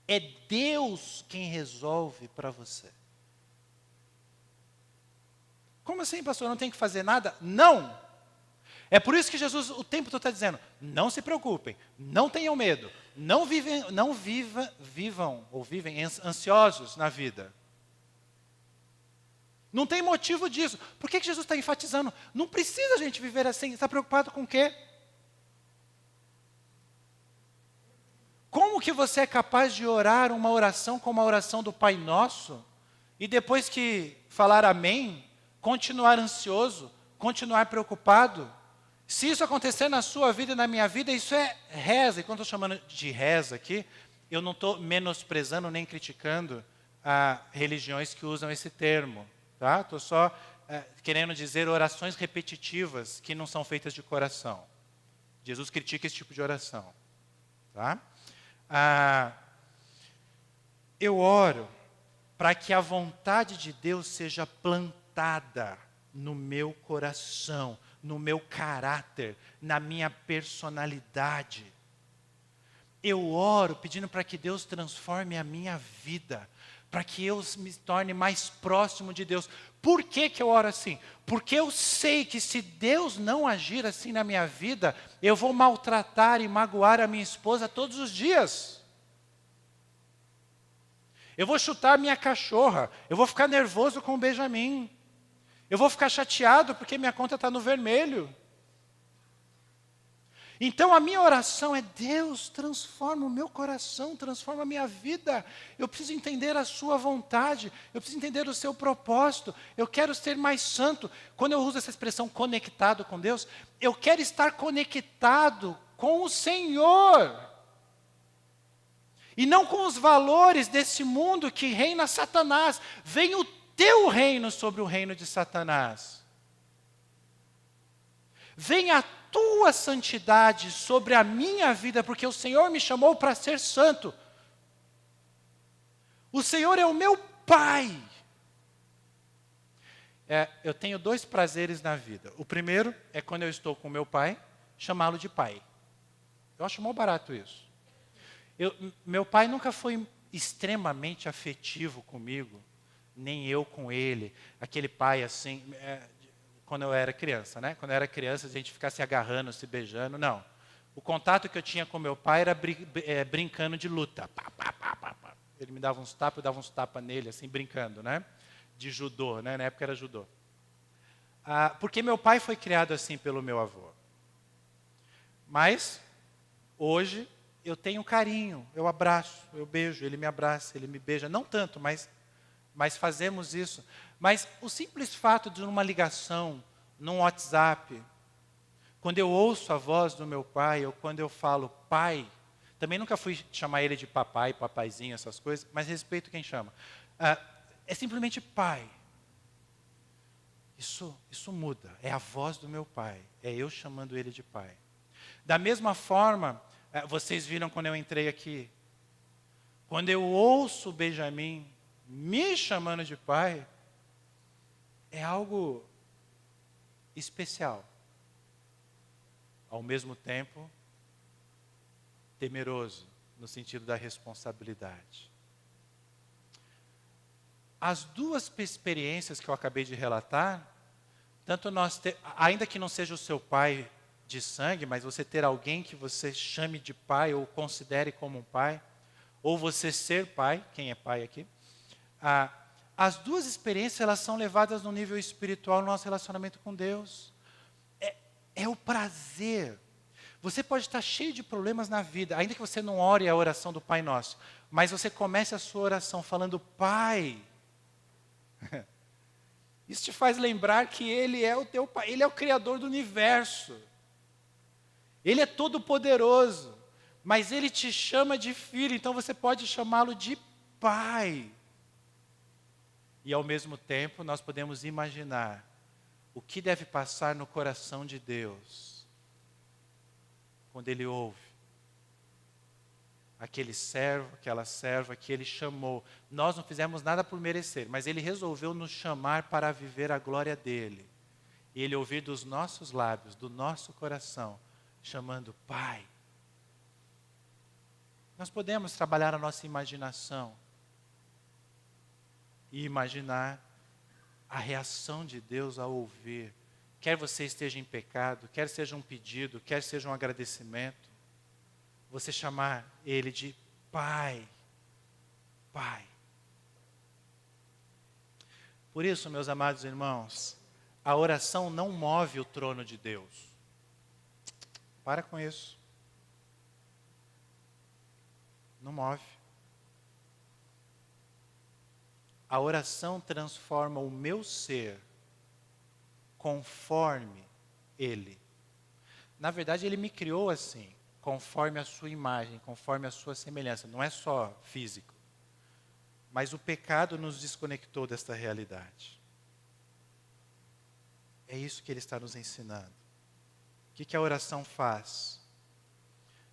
é Deus quem resolve para você. Como assim, pastor? Não tem que fazer nada? Não! É por isso que Jesus o tempo todo está dizendo, não se preocupem, não tenham medo, não vivem ansiosos na vida. Não tem motivo disso. Por que Jesus está enfatizando? Não precisa a gente viver assim. Está preocupado com o quê? Como que você é capaz de orar uma oração como a oração do Pai Nosso, e depois que falar amém, continuar ansioso, continuar preocupado? Se isso acontecer na sua vida e na minha vida, isso é reza. E quando eu estou chamando de reza aqui, eu não estou menosprezando nem criticando religiões que usam esse termo. Tá? Estou só querendo dizer orações repetitivas que não são feitas de coração. Jesus critica esse tipo de oração. Tá? Eu oro para que a vontade de Deus seja plantada no meu coração, no meu caráter, na minha personalidade. Eu oro pedindo para que Deus transforme a minha vida, para que eu me torne mais próximo de Deus. Por que eu oro assim? Porque eu sei que se Deus não agir assim na minha vida, eu vou maltratar e magoar a minha esposa todos os dias. Eu vou chutar a minha cachorra, eu vou ficar nervoso com o Benjamin. Eu vou ficar chateado porque minha conta está no vermelho. Então a minha oração é: Deus, transforma o meu coração, transforma a minha vida. Eu preciso entender a sua vontade, eu preciso entender o seu propósito, eu quero ser mais santo. Quando eu uso essa expressão conectado com Deus, eu quero estar conectado com o Senhor. E não com os valores desse mundo que reina Satanás. Vem o teu reino sobre o reino de Satanás. Vem a tua santidade sobre a minha vida, porque o Senhor me chamou para ser santo. O Senhor é o meu Pai. Eu tenho 2 prazeres na vida. O primeiro é quando eu estou com meu pai, chamá-lo de pai. Eu acho mó barato isso. Meu pai nunca foi extremamente afetivo comigo, nem eu com ele. Aquele pai assim... quando eu era criança, né? Quando eu era criança, a gente ficava se agarrando, se beijando, não. O contato que eu tinha com meu pai era brincando de luta. Pá, pá, pá, pá, pá. Ele me dava uns tapas, eu dava uns tapas nele, assim, brincando, né? De judô, né? Na época era judô. Porque meu pai foi criado assim pelo meu avô. Mas, hoje, eu tenho carinho, eu abraço, eu beijo, ele me abraça, ele me beija. Não tanto, mas fazemos isso. Mas o simples fato de uma ligação, num WhatsApp, quando eu ouço a voz do meu pai, ou quando eu falo pai, Também nunca fui chamar ele de papai, papaizinho, essas coisas, mas respeito quem chama. É simplesmente pai. Isso muda. É a voz do meu pai. É eu chamando ele de pai. Da mesma forma, vocês viram quando eu entrei aqui. Quando eu ouço o Benjamin me chamando de pai, é algo especial. Ao mesmo tempo, temeroso, no sentido da responsabilidade. As duas experiências que eu acabei de relatar, tanto ainda que não seja o seu pai de sangue, mas você ter alguém que você chame de pai ou considere como um pai, ou você ser pai, quem é pai aqui, as duas experiências elas são levadas no nível espiritual no nosso relacionamento com Deus. É o prazer. Você pode estar cheio de problemas na vida, ainda que você não ore a oração do Pai Nosso, mas você comece a sua oração falando, Pai. Isso te faz lembrar que Ele é o teu Pai, Ele é o Criador do universo. Ele é todo poderoso, mas Ele te chama de filho, então você pode chamá-lo de Pai. E ao mesmo tempo nós podemos imaginar o que deve passar no coração de Deus quando Ele ouve aquele servo, aquela serva que Ele chamou. Nós não fizemos nada por merecer, mas Ele resolveu nos chamar para viver a glória dEle. E Ele ouvir dos nossos lábios, do nosso coração, chamando Pai. Nós podemos trabalhar a nossa imaginação e imaginar a reação de Deus ao ouvir. Quer você esteja em pecado, quer seja um pedido, quer seja um agradecimento, você chamar Ele de Pai. Pai. Por isso, meus amados irmãos, a oração não move o trono de Deus. Para com isso. Não move. A oração transforma o meu ser conforme Ele. Na verdade, Ele me criou assim, conforme a sua imagem, conforme a sua semelhança. Não é só físico. Mas o pecado nos desconectou desta realidade. É isso que Ele está nos ensinando. O que a oração faz?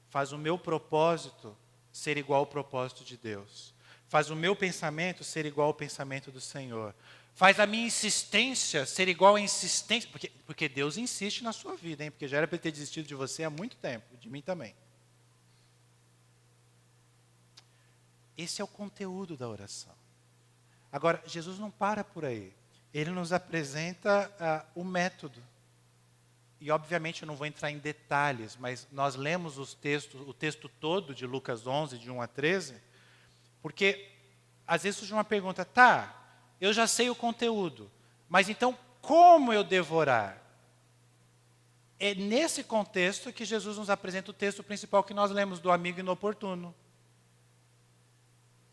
Faz o meu propósito ser igual ao propósito de Deus. Faz o meu pensamento ser igual ao pensamento do Senhor. Faz a minha insistência ser igual à insistência. Porque Deus insiste na sua vida, hein? Porque já era para Ele ter desistido de você há muito tempo, de mim também. Esse é o conteúdo da oração. Agora, Jesus não para por aí. Ele nos apresenta o método. E, obviamente, eu não vou entrar em detalhes, mas nós lemos o texto todo de Lucas 11, de 1 a 13, porque, às vezes, surge uma pergunta, eu já sei o conteúdo, mas então, como eu devo orar? É nesse contexto que Jesus nos apresenta o texto principal que nós lemos, do amigo inoportuno.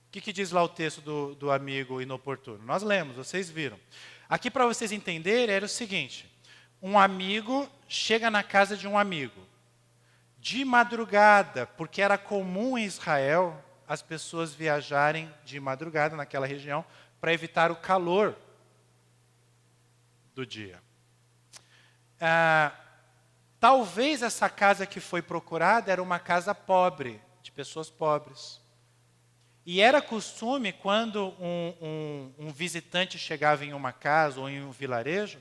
O que diz lá o texto do amigo inoportuno? Nós lemos, vocês viram. Aqui, para vocês entenderem, era o seguinte: um amigo chega na casa de um amigo, de madrugada, porque era comum em Israel as pessoas viajarem de madrugada naquela região para evitar o calor do dia. Talvez essa casa que foi procurada era uma casa pobre, de pessoas pobres. E era costume, quando um visitante chegava em uma casa ou em um vilarejo,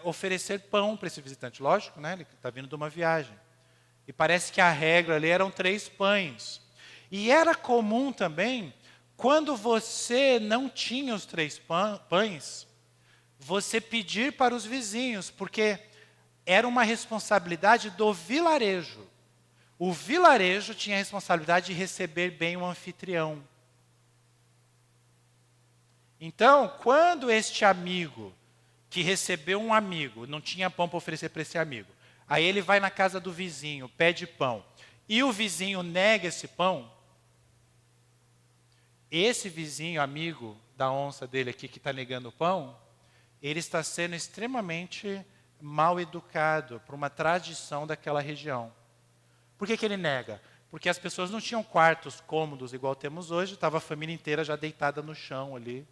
oferecer pão para esse visitante. Lógico, né? Ele está vindo de uma viagem. E parece que a regra ali eram 3 pães. E era comum também, quando você não tinha os 3 pães, você pedir para os vizinhos, porque era uma responsabilidade do vilarejo. O vilarejo tinha a responsabilidade de receber bem o anfitrião. Então, quando este amigo, que recebeu um amigo, não tinha pão para oferecer para esse amigo, aí ele vai na casa do vizinho, pede pão, e o vizinho nega esse pão, esse vizinho, amigo da onça dele aqui, que está negando o pão, ele está sendo extremamente mal educado por uma tradição daquela região. Por que ele nega? Porque as pessoas não tinham quartos cômodos igual temos hoje, estava a família inteira já deitada no chão ali.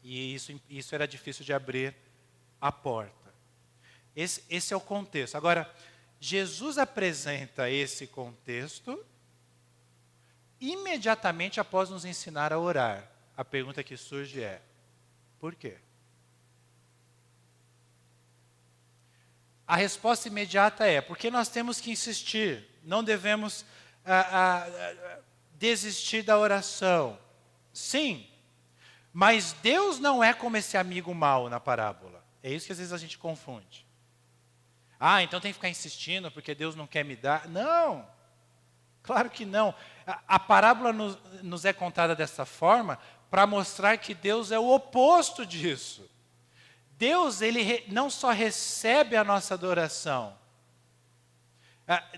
E isso era difícil de abrir a porta. Esse é o contexto. Agora, Jesus apresenta esse contexto imediatamente após nos ensinar a orar. A pergunta que surge é, por quê? A resposta imediata é, porque nós temos que insistir, não devemos desistir da oração. Sim, mas Deus não é como esse amigo mau na parábola. É isso que às vezes a gente confunde. Então tem que ficar insistindo porque Deus não quer me dar. Não, claro que não. A parábola nos é contada dessa forma para mostrar que Deus é o oposto disso. Deus, ele não só recebe a nossa adoração.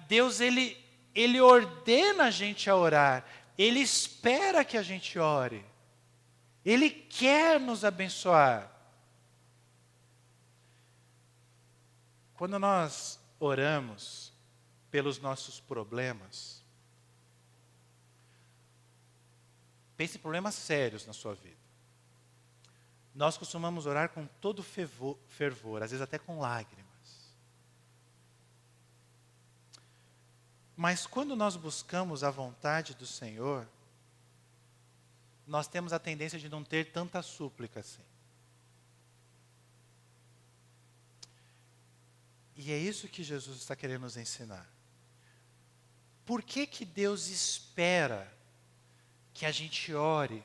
Deus, ele ordena a gente a orar. Ele espera que a gente ore. Ele quer nos abençoar. Quando nós oramos pelos nossos problemas, pense em problemas sérios na sua vida. Nós costumamos orar com todo fervor, às vezes até com lágrimas. Mas quando nós buscamos a vontade do Senhor, nós temos a tendência de não ter tanta súplica assim. E é isso que Jesus está querendo nos ensinar. Por que que Deus espera que a gente ore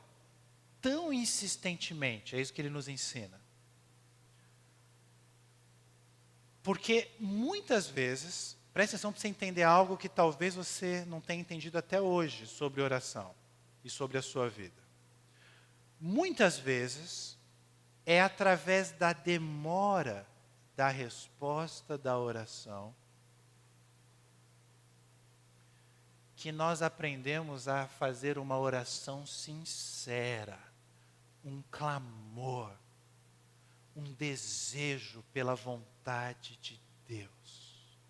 tão insistentemente? É isso que Ele nos ensina. Porque muitas vezes, preste atenção para você entender algo que talvez você não tenha entendido até hoje sobre oração e sobre a sua vida. Muitas vezes é através da demora da resposta da oração que nós aprendemos a fazer uma oração sincera, um clamor, um desejo pela vontade de Deus.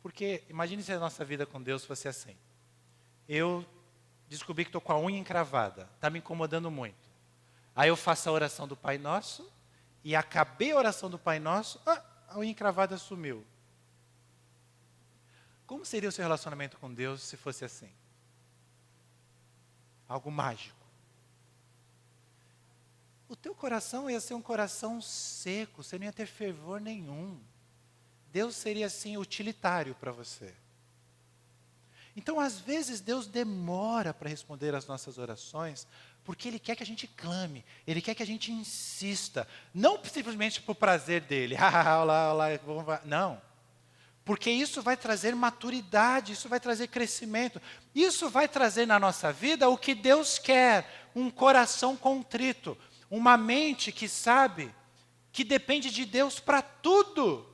Porque imagine se a nossa vida com Deus fosse assim. Eu descobri que estou com a unha encravada, está me incomodando muito. Aí eu faço a oração do Pai Nosso, e acabei a oração do Pai Nosso, a unha encravada sumiu. Como seria o seu relacionamento com Deus se fosse assim? Algo mágico. O teu coração ia ser um coração seco, você não ia ter fervor nenhum. Deus seria assim utilitário para você. Então, às vezes, Deus demora para responder às nossas orações, porque Ele quer que a gente clame, Ele quer que a gente insista, não simplesmente por prazer dEle, olá, não, porque isso vai trazer maturidade, isso vai trazer crescimento, isso vai trazer na nossa vida o que Deus quer, um coração contrito, uma mente que sabe que depende de Deus para tudo,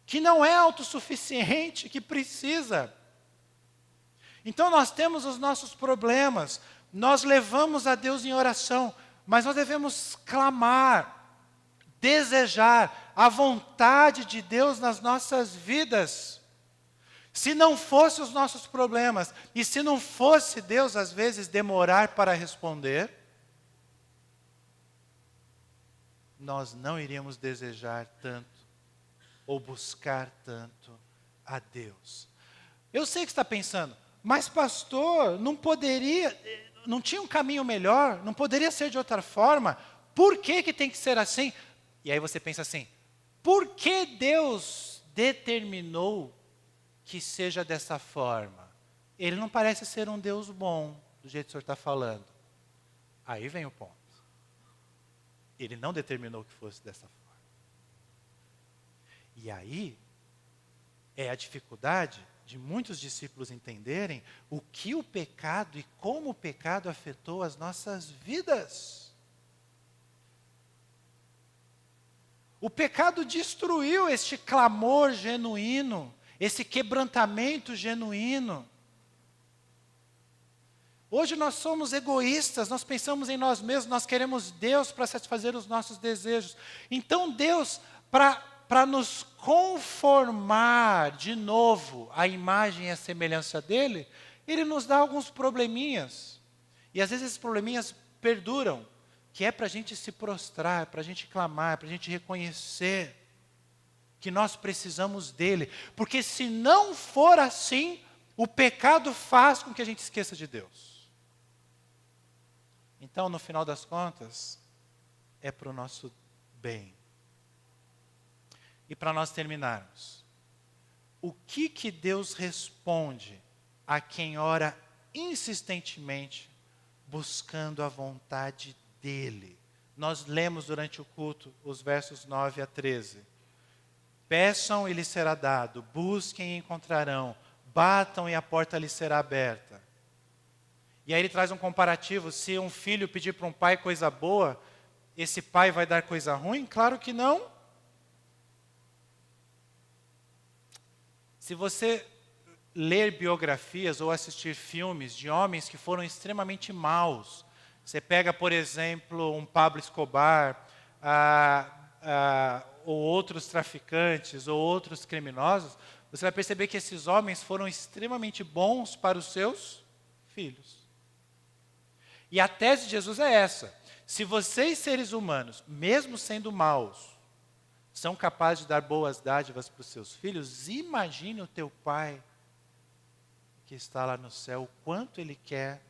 que não é autossuficiente, que precisa. Então nós temos os nossos problemas, nós levamos a Deus em oração, mas nós devemos clamar, desejar a vontade de Deus nas nossas vidas. Se não fosse os nossos problemas, e se não fosse Deus às vezes demorar para responder, nós não iríamos desejar tanto, ou buscar tanto a Deus. Eu sei que você está pensando, mas pastor, não tinha um caminho melhor? Não poderia ser de outra forma? Por que tem que ser assim? E aí você pensa assim, por que Deus determinou que seja dessa forma? Ele não parece ser um Deus bom, do jeito que o senhor está falando. Aí vem o ponto. Ele não determinou que fosse dessa forma. E aí é a dificuldade de muitos discípulos entenderem o que o pecado e como o pecado afetou as nossas vidas. O pecado destruiu este clamor genuíno, esse quebrantamento genuíno. Hoje nós somos egoístas, nós pensamos em nós mesmos, nós queremos Deus para satisfazer os nossos desejos. Então Deus, para para nos conformar de novo à imagem e à semelhança dele, ele nos dá alguns probleminhas. E às vezes esses probleminhas perduram, que é para a gente se prostrar, para a gente clamar, para a gente reconhecer que nós precisamos dele. Porque se não for assim, o pecado faz com que a gente esqueça de Deus. Então, no final das contas, é para o nosso bem. E para nós terminarmos, o que Deus responde a quem ora insistentemente buscando a vontade dele? Nós lemos durante o culto os versos 9 a 13. Peçam e lhes será dado, busquem e encontrarão, batam e a porta lhes será aberta. E aí ele traz um comparativo: se um filho pedir para um pai coisa boa, esse pai vai dar coisa ruim? Claro que não. Se você ler biografias ou assistir filmes de homens que foram extremamente maus, você pega, por exemplo, um Pablo Escobar, ou outros traficantes, ou outros criminosos, você vai perceber que esses homens foram extremamente bons para os seus filhos. E a tese de Jesus é essa: se vocês, seres humanos, mesmo sendo maus, são capazes de dar boas dádivas para os seus filhos, imagine o teu pai que está lá no céu, o quanto ele quer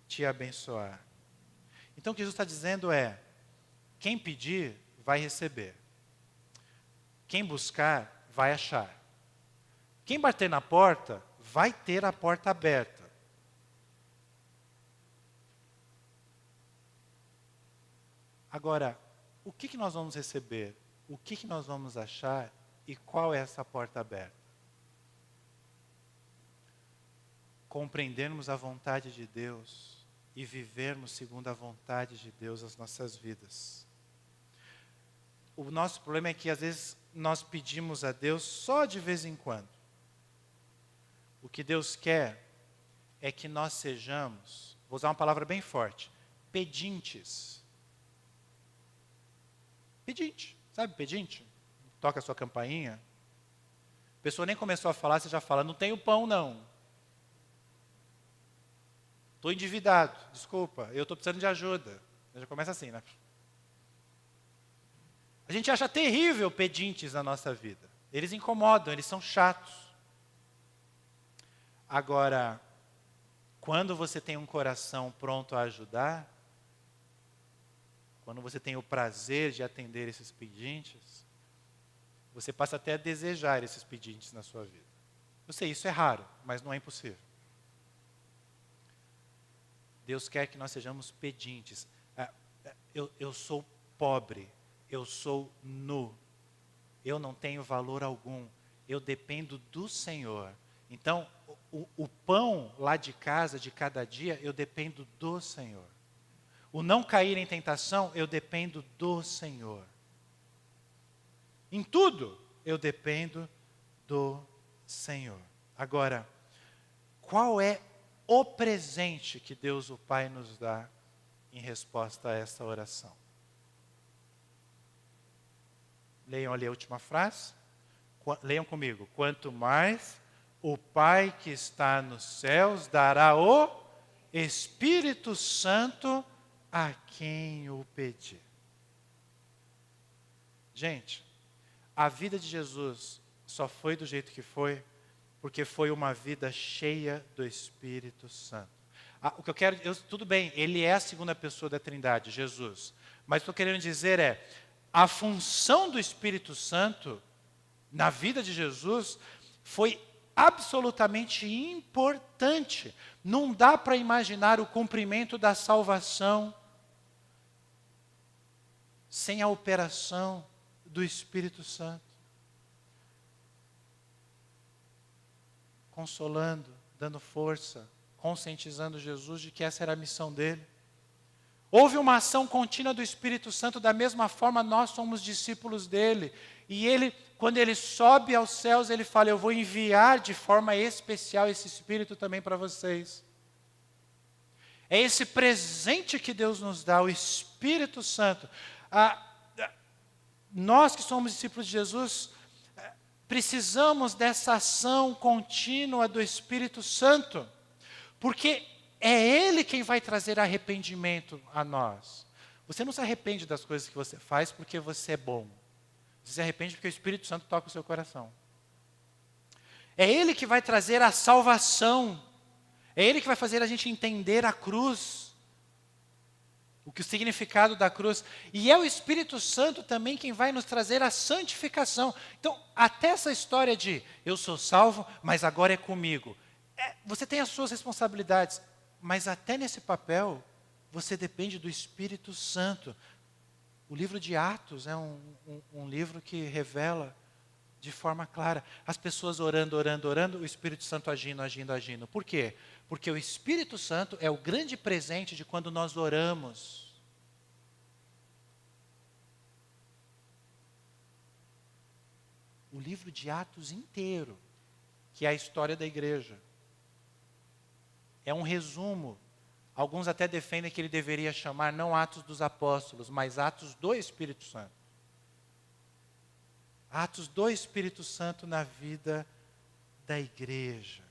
te abençoar. Então o que Jesus está dizendo é: quem pedir, vai receber. Quem buscar, vai achar. Quem bater na porta, vai ter a porta aberta. Agora, o que nós vamos receber? O que nós vamos achar? E qual é essa porta aberta? Compreendermos a vontade de Deus e vivermos segundo a vontade de Deus as nossas vidas. O nosso problema é que às vezes nós pedimos a Deus só de vez em quando. O que Deus quer é que nós sejamos, vou usar uma palavra bem forte, pedintes. Pedinte, sabe pedinte? Toca a sua campainha. A pessoa nem começou a falar, você já fala: não tenho pão não. Estou endividado, desculpa, eu estou precisando de ajuda. Já começa assim, né? A gente acha terrível pedintes na nossa vida. Eles incomodam, eles são chatos. Agora, quando você tem um coração pronto a ajudar, quando você tem o prazer de atender esses pedintes, você passa até a desejar esses pedintes na sua vida. Eu sei, isso é raro, mas não é impossível. Deus quer que nós sejamos pedintes. Eu sou pobre, eu sou nu, eu não tenho valor algum, eu dependo do Senhor. Então, o pão lá de casa, de cada dia, eu dependo do Senhor. O não cair em tentação, eu dependo do Senhor. Em tudo, eu dependo do Senhor. Agora, qual é o presente que Deus o Pai nos dá em resposta a essa oração? Leiam ali a última frase. Leiam comigo. Quanto mais o Pai que está nos céus dará o Espírito Santo a quem o pedir. Gente, a vida de Jesus só foi do jeito que foi porque foi uma vida cheia do Espírito Santo. O que eu quero, tudo bem, ele é a segunda pessoa da Trindade, Jesus. Mas o que eu estou querendo dizer é, a função do Espírito Santo na vida de Jesus foi absolutamente importante. Não dá para imaginar o cumprimento da salvação sem a operação do Espírito Santo. Consolando, dando força, conscientizando Jesus de que essa era a missão dele. Houve uma ação contínua do Espírito Santo, da mesma forma nós somos discípulos dele. E ele, quando ele sobe aos céus, ele fala: eu vou enviar de forma especial esse Espírito também para vocês. É esse presente que Deus nos dá, o Espírito Santo. nós que somos discípulos de Jesus, precisamos dessa ação contínua do Espírito Santo, porque é Ele quem vai trazer arrependimento a nós. Você não se arrepende das coisas que você faz porque você é bom. Você se arrepende porque o Espírito Santo toca o seu coração. É Ele que vai trazer a salvação. É Ele que vai fazer a gente entender a cruz. O significado da cruz. E é o Espírito Santo também quem vai nos trazer a santificação. Então, até essa história de eu sou salvo, mas agora é comigo. Você tem as suas responsabilidades, mas até nesse papel, você depende do Espírito Santo. O livro de Atos é um livro que revela de forma clara. As pessoas orando, orando, orando, o Espírito Santo agindo, agindo, agindo. Por quê? Porque o Espírito Santo é o grande presente de quando nós oramos. O livro de Atos inteiro, que é a história da igreja, é um resumo. Alguns até defendem que ele deveria chamar não Atos dos Apóstolos, mas Atos do Espírito Santo. Atos do Espírito Santo na vida da igreja.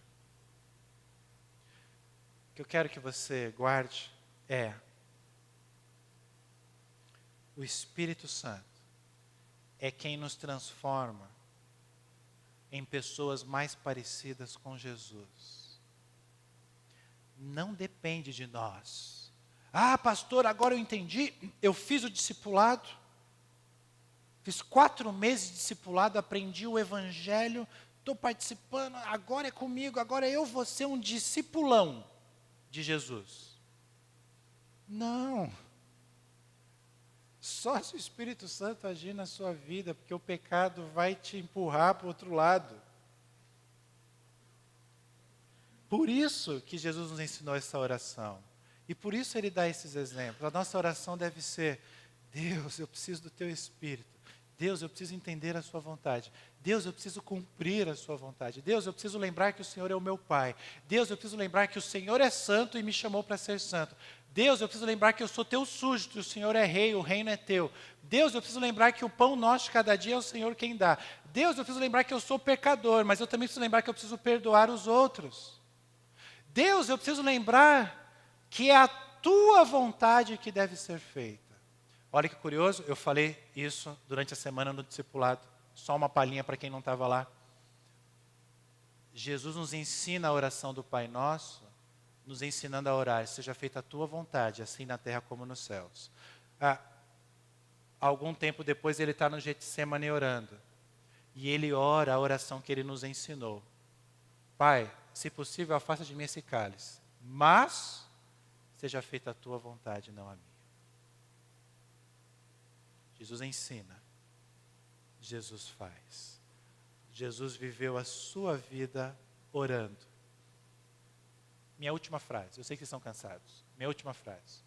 O que eu quero que você guarde é o Espírito Santo é quem nos transforma em pessoas mais parecidas com Jesus. Não depende de nós. Ah, pastor, agora eu entendi, eu fiz o discipulado, fiz 4 meses de discipulado, aprendi o Evangelho, estou participando, agora é comigo, agora eu vou ser um discipulão de Jesus. Não. Só se o Espírito Santo agir na sua vida, porque o pecado vai te empurrar para o outro lado. Por isso que Jesus nos ensinou essa oração. E por isso Ele dá esses exemplos. A nossa oração deve ser: Deus, eu preciso do Teu Espírito. Deus, eu preciso entender a Sua vontade. Deus, eu preciso cumprir a Sua vontade. Deus, eu preciso lembrar que o Senhor é o meu Pai. Deus, eu preciso lembrar que o Senhor é santo e me chamou para ser santo. Deus, eu preciso lembrar que eu sou Teu súdito, o Senhor é rei, o reino é Teu. Deus, eu preciso lembrar que o pão nosso de cada dia é o Senhor quem dá. Deus, eu preciso lembrar que eu sou pecador, mas eu também preciso lembrar que eu preciso perdoar os outros. Deus, eu preciso lembrar que é a Tua vontade que deve ser feita. Olha que curioso, eu falei isso durante a semana no discipulado, só uma palhinha para quem não estava lá. Jesus nos ensina a oração do Pai Nosso, nos ensinando a orar: seja feita a Tua vontade, assim na terra como nos céus. Algum tempo depois ele está no Getsemane orando, e ele ora a oração que ele nos ensinou: Pai, se possível, afasta de mim esse cálice, mas seja feita a Tua vontade, não a minha. Jesus ensina, Jesus faz. Jesus viveu a sua vida orando. Minha última frase, eu sei que vocês estão cansados. Minha última frase.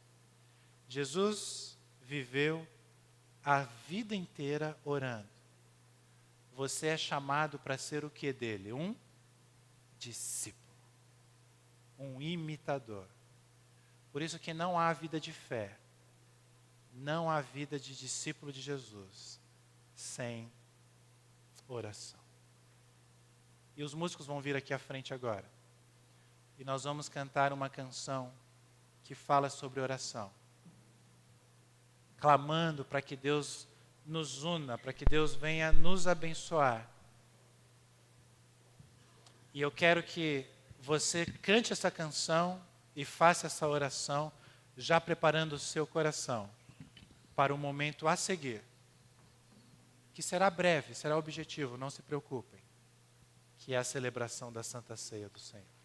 Jesus viveu a vida inteira orando. Você é chamado para ser o que dele? Um discípulo. Um imitador. Por isso que não há vida de fé. Não há vida de discípulo de Jesus sem oração. E os músicos vão vir aqui à frente agora. E nós vamos cantar uma canção que fala sobre oração. Clamando para que Deus nos una, para que Deus venha nos abençoar. E eu quero que você cante essa canção e faça essa oração, já preparando o seu coração para o momento a seguir, que será breve, será objetivo, não se preocupem, que é a celebração da Santa Ceia do Senhor.